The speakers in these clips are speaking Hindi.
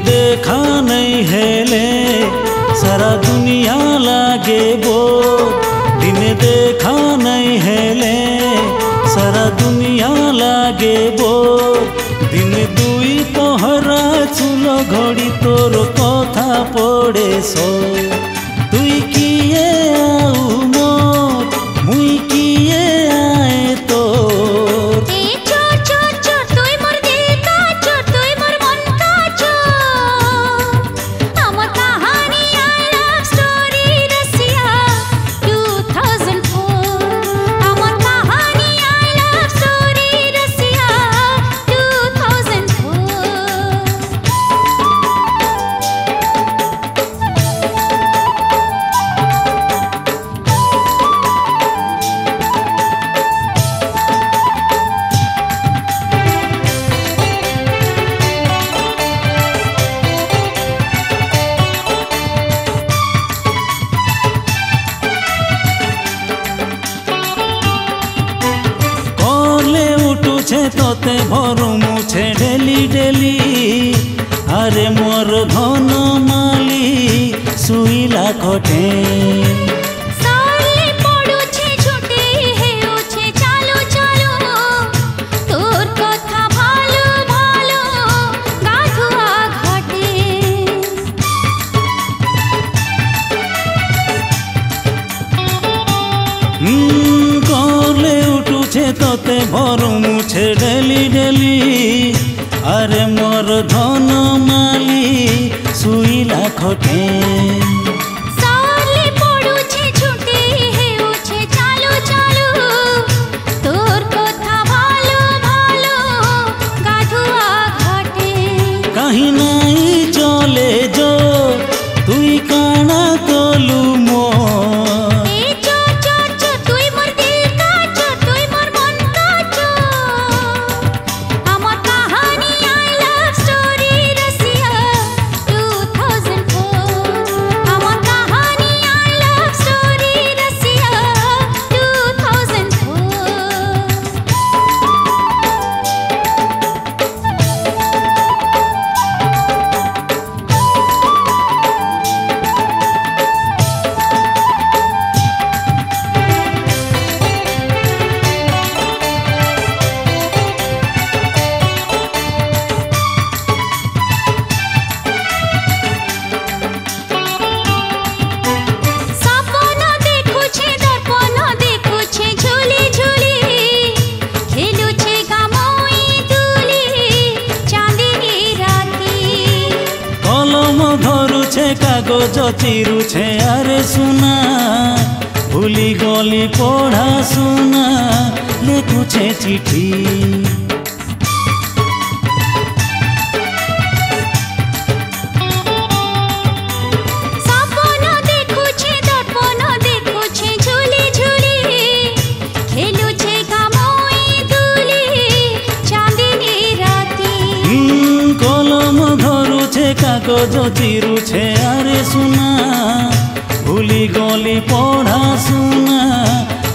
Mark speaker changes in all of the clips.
Speaker 1: देखा नहीं हेले सारा दुनिया लागे बोर। दिन देखा नहीं हेले सारा दुनिया लागे बोर। दिन दुई तोहरा चुलो घड़ी तोर कथा पड़े सो। तुई किए आउ मोर मुई किए आए तोर। तोते भरू मुछे डेली डेली अरे मोर धन माली सुईला कोठे। तोते भरू मुछे डेली डेली अरे मोर धन माली सुईला खोटे। कहीं नहीं चले जो तुई काना तोलू मो। कागज चिरुछे अरे सुना भूली गली पढ़ा सुना लेखुछे चिठी। कागज चिरुछे अरे सुना भूली गली पढ़ा सुना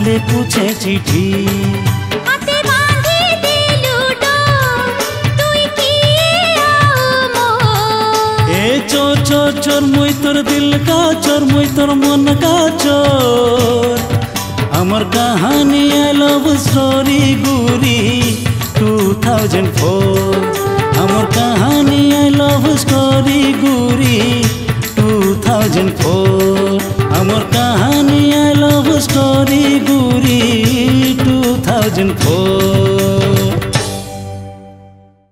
Speaker 1: लेखुछे चिठी। चोर चोर चोर मुई तोर दिल का चोर मुई तोर मन का चोर। अमर कहानी आई लव स्टोरी गुरी 2004। अमर कहानी आई लव स्टोरी गुरी 2004। अमर कहानी आई लव स्टोरी गुरी 2004।